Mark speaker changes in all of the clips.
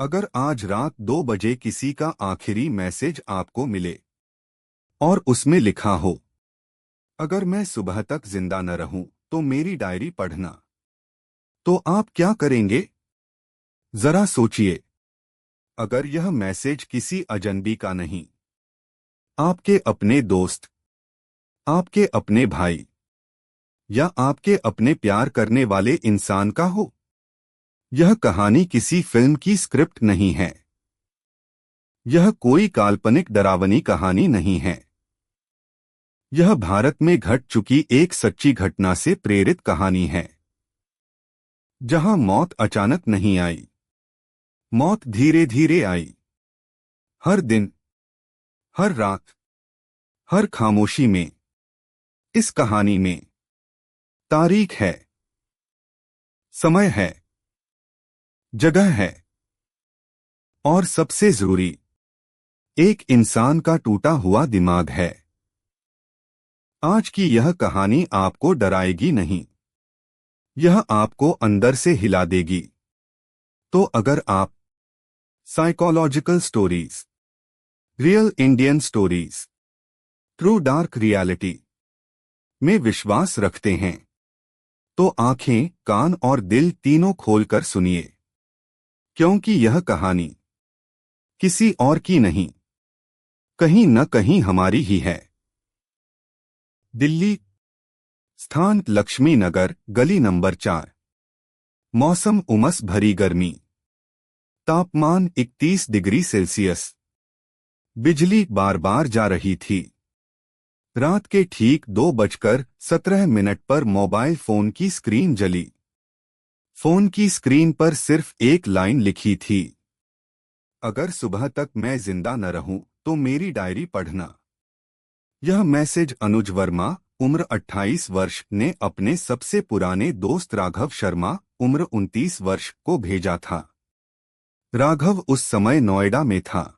Speaker 1: अगर आज रात 2 बजे किसी का आखिरी मैसेज आपको मिले और उसमें लिखा हो, अगर मैं सुबह तक जिंदा न रहूं तो मेरी डायरी पढ़ना, तो आप क्या करेंगे? जरा सोचिए। अगर यह मैसेज किसी अजनबी का नहीं, आपके अपने दोस्त, आपके अपने भाई या आपके अपने प्यार करने वाले इंसान का हो, यह कहानी किसी फिल्म की स्क्रिप्ट नहीं है। यह कोई काल्पनिक डरावनी कहानी नहीं है। यह भारत में घट चुकी एक सच्ची घटना से प्रेरित कहानी है, जहां मौत अचानक नहीं आई। मौत धीरे धीरे आई। हर दिन, हर रात, हर खामोशी में। इस कहानी में तारीख है, समय है, जगह है और सबसे जरूरी, एक इंसान का टूटा हुआ दिमाग है। आज की यह कहानी आपको डराएगी नहीं, यह आपको अंदर से हिला देगी। तो अगर आप psychological stories, real Indian stories, true dark reality में विश्वास रखते हैं, तो आंखें, कान और दिल तीनों खोलकर सुनिए, क्योंकि यह कहानी किसी और की नहीं, कहीं न कहीं हमारी ही है। दिल्ली, स्थान लक्ष्मी नगर, गली नंबर 4। मौसम उमस भरी गर्मी, तापमान 31 डिग्री सेल्सियस। बिजली बार बार जा रही थी। रात के ठीक 2:17 पर मोबाइल फोन की स्क्रीन जली। फोन की स्क्रीन पर सिर्फ एक लाइन लिखी थी, अगर सुबह तक मैं जिंदा न रहूं तो मेरी डायरी पढ़ना। यह मैसेज अनुज वर्मा, उम्र 28 वर्ष, ने अपने सबसे पुराने दोस्त राघव शर्मा, उम्र 29 वर्ष, को भेजा था। राघव उस समय नोएडा में था।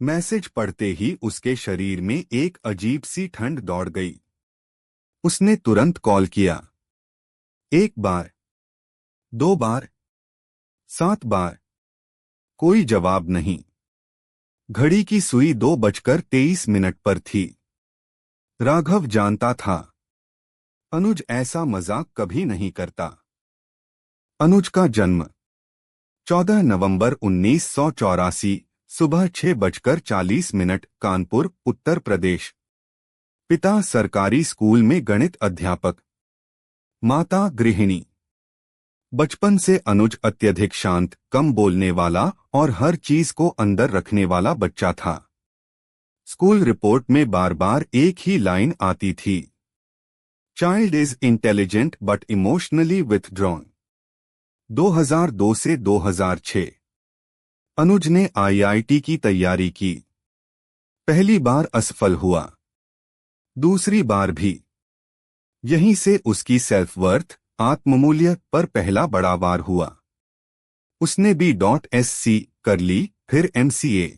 Speaker 1: मैसेज पढ़ते ही उसके शरीर में एक अजीब सी ठंड दौड़ गई। उसने तुरंत कॉल किया। 1 बार, 2 बार, 7 बार, कोई जवाब नहीं। घड़ी की सुई 2:23 पर थी। राघव जानता था, अनुज ऐसा मजाक कभी नहीं करता। अनुज का जन्म 14 नवंबर 1984, सुबह 6:40, कानपुर, उत्तर प्रदेश। पिता सरकारी स्कूल में गणित अध्यापक, माता गृहिणी। बचपन से अनुज अत्यधिक शांत, कम बोलने वाला और हर चीज को अंदर रखने वाला बच्चा था। स्कूल रिपोर्ट में बार बार एक ही लाइन आती थी, child is intelligent but emotionally withdrawn. 2002 से 2006 अनुज ने आईआईटी की तैयारी की। पहली बार असफल हुआ, दूसरी बार भी। यहीं से उसकी सेल्फ वर्थ, आत्ममूल्य पर पहला बड़ा वार हुआ। उसने B.Sc कर ली, फिर MCA।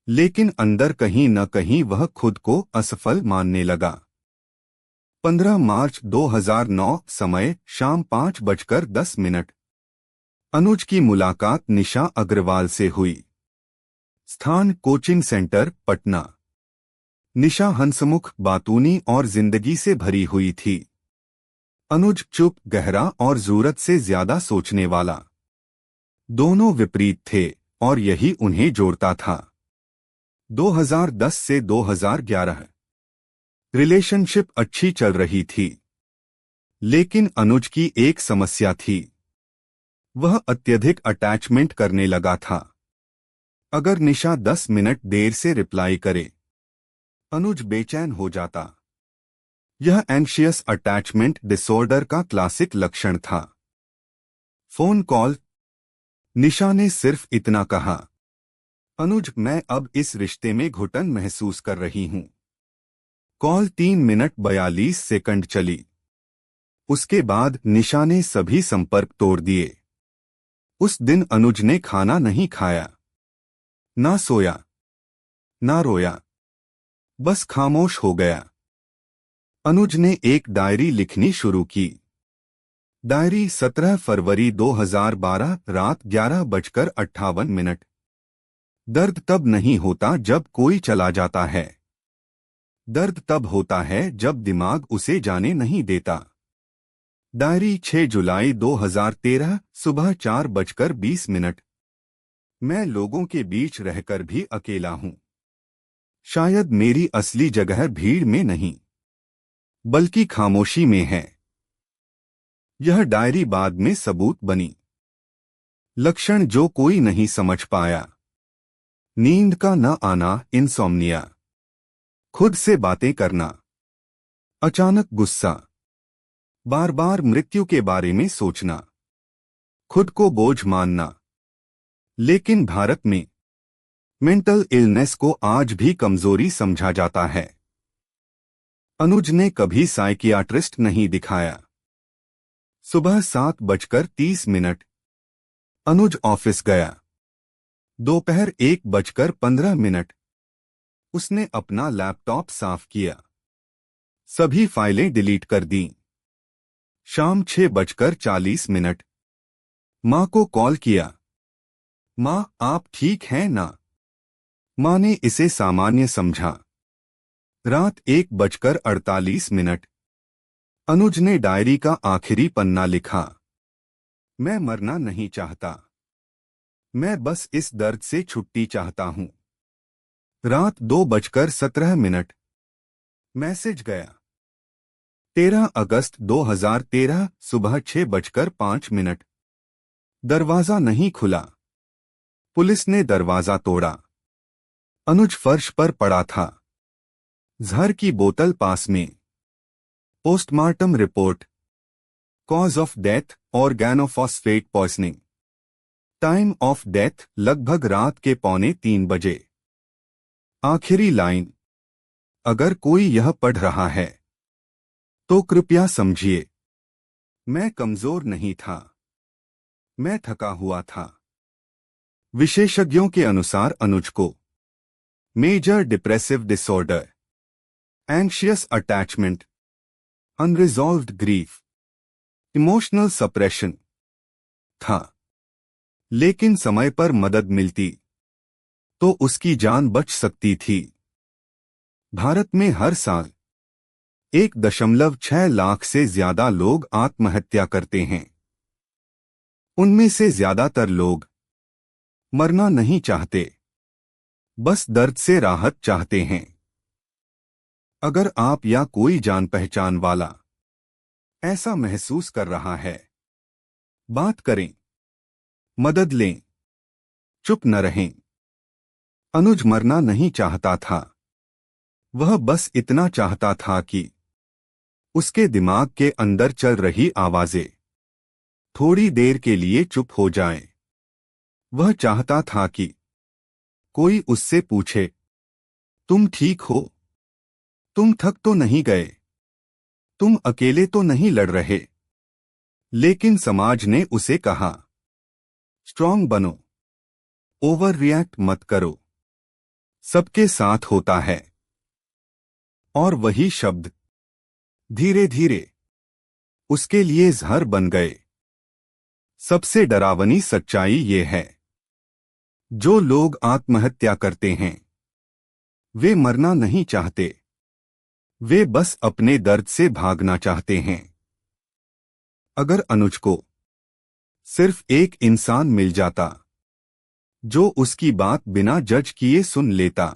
Speaker 1: लेकिन अंदर कहीं न कहीं वह खुद को असफल मानने लगा। 15 मार्च 2009, समय शाम 5:10। अनुज की मुलाकात निशा अग्रवाल से हुई। स्थान कोचिंग सेंटर, पटना। निशा हंसमुख, बातूनी और जिंदगी से भरी हुई थी। अनुज चुप, गहरा और जरूरत से ज्यादा सोचने वाला। दोनों विपरीत थे और यही उन्हें जोड़ता था। 2010 से 2011 रिलेशनशिप अच्छी चल रही थी, लेकिन अनुज की एक समस्या थी, वह अत्यधिक अटैचमेंट करने लगा था। अगर निशा 10 मिनट देर से रिप्लाई करे, अनुज बेचैन हो जाता। यह एंग्शियस अटैचमेंट डिसऑर्डर का क्लासिक लक्षण था। फोन कॉल, निशा ने सिर्फ इतना कहा, अनुज, मैं अब इस रिश्ते में घुटन महसूस कर रही हूं। कॉल 3 मिनट 42 सेकंड चली। उसके बाद निशा ने सभी संपर्क तोड़ दिए। उस दिन अनुज ने खाना नहीं खाया, ना सोया, ना रोया, बस खामोश हो गया। अनुज ने एक डायरी लिखनी शुरू की। डायरी 17 फरवरी 2012 रात 11:58। दर्द तब नहीं होता जब कोई चला जाता है। दर्द तब होता है जब दिमाग उसे जाने नहीं देता। डायरी 6 जुलाई 2013 सुबह 4:20। मैं लोगों के बीच रहकर भी अकेला हूं। शायद मेरी असली जगह भीड़ में नहीं बल्कि खामोशी में है। यह डायरी बाद में सबूत बनी। लक्षण जो कोई नहीं समझ पाया। नींद का न आना, इंसोम्निया। खुद से बातें करना। अचानक गुस्सा। बार बार मृत्यु के बारे में सोचना। खुद को बोझ मानना। लेकिन भारत में मेंटल इलनेस को आज भी कमजोरी समझा जाता है। अनुज ने कभी साइकियाट्रिस्ट नहीं दिखाया। सुबह 7:30। अनुज ऑफिस गया। दोपहर 1:15। उसने अपना लैपटॉप साफ किया। सभी फाइलें डिलीट कर दी। शाम 6:40। माँ को कॉल किया। माँ, आप ठीक हैं ना? माँ ने इसे सामान्य समझा। रात 1:48। अनुज ने डायरी का आखिरी पन्ना लिखा। मैं मरना नहीं चाहता। मैं बस इस दर्द से छुट्टी चाहता हूं। रात 2:17। मैसेज गया। 13 अगस्त 2013 सुबह 6:05। दरवाजा नहीं खुला। पुलिस ने दरवाजा तोड़ा। अनुज फर्श पर पड़ा था। जहर की बोतल पास में। Postmortem report. Cause of death organophosphate poisoning. Time of death लगभग रात के 2:45 बजे। आखिरी लाइन। अगर कोई यह पढ़ रहा है तो कृपया समझिए, मैं कमजोर नहीं था। मैं थका हुआ था। विशेषज्ञों के अनुसार अनुज को major depressive disorder, anxious attachment, unresolved grief, emotional suppression था। लेकिन समय पर मदद मिलती तो उसकी जान बच सकती थी। भारत में हर साल 1.6 लाख से ज्यादा लोग आत्महत्या करते हैं। उनमें से ज्यादातर लोग मरना नहीं चाहते, बस दर्द से राहत चाहते हैं। अगर आप या कोई जान पहचान वाला ऐसा महसूस कर रहा है, बात करें, मदद लें, चुप न रहें। अनुज मरना नहीं चाहता था। वह बस इतना चाहता था कि उसके दिमाग के अंदर चल रही आवाजें थोड़ी देर के लिए चुप हो जाएं। वह चाहता था कि कोई उससे पूछे, तुम ठीक हो? तुम थक तो नहीं गए? तुम अकेले तो नहीं लड़ रहे? लेकिन समाज ने उसे कहा, स्ट्रांग बनो, ओवर रिएक्ट मत करो, सबके साथ होता है। और वही शब्द धीरे धीरे उसके लिए जहर बन गए। सबसे डरावनी सच्चाई ये है, जो लोग आत्महत्या करते हैं वे मरना नहीं चाहते, वे बस अपने दर्द से भागना चाहते हैं। अगर अनुज को सिर्फ एक इंसान मिल जाता जो उसकी बात बिना जज किए सुन लेता,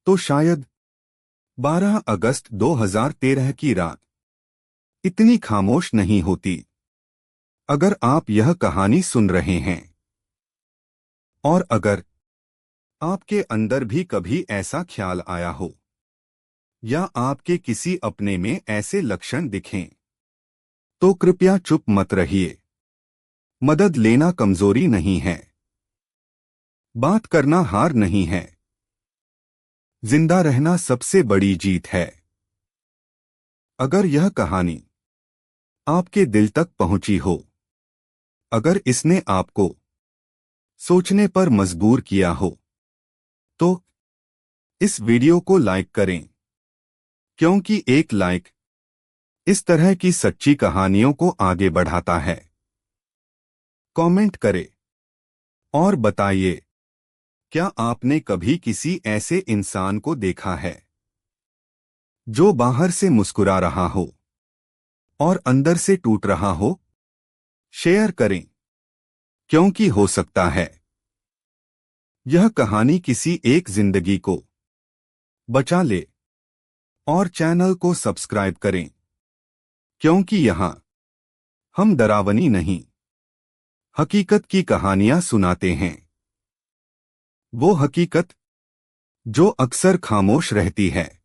Speaker 1: तो शायद 12 अगस्त 2013 की रात इतनी खामोश नहीं होती। अगर आप यह कहानी सुन रहे हैं और अगर आपके अंदर भी कभी ऐसा ख्याल आया हो या आपके किसी अपने में ऐसे लक्षण दिखें, तो कृपया चुप मत रहिए। मदद लेना कमजोरी नहीं है। बात करना हार नहीं है। जिंदा रहना सबसे बड़ी जीत है। अगर यह कहानी आपके दिल तक पहुंची हो, अगर इसने आपको सोचने पर मजबूर किया हो, तो इस वीडियो को लाइक करें, क्योंकि एक लाइक इस तरह की सच्ची कहानियों को आगे बढ़ाता है। कमेंट करें और बताइए, क्या आपने कभी किसी ऐसे इंसान को देखा है जो बाहर से मुस्कुरा रहा हो और अंदर से टूट रहा हो? शेयर करें, क्योंकि हो सकता है यह कहानी किसी एक जिंदगी को बचा ले। और चैनल को सब्सक्राइब करें, क्योंकि यहाँ हम डरावनी नहीं, हकीकत की कहानियां सुनाते हैं। वो हकीकत जो अक्सर खामोश रहती है।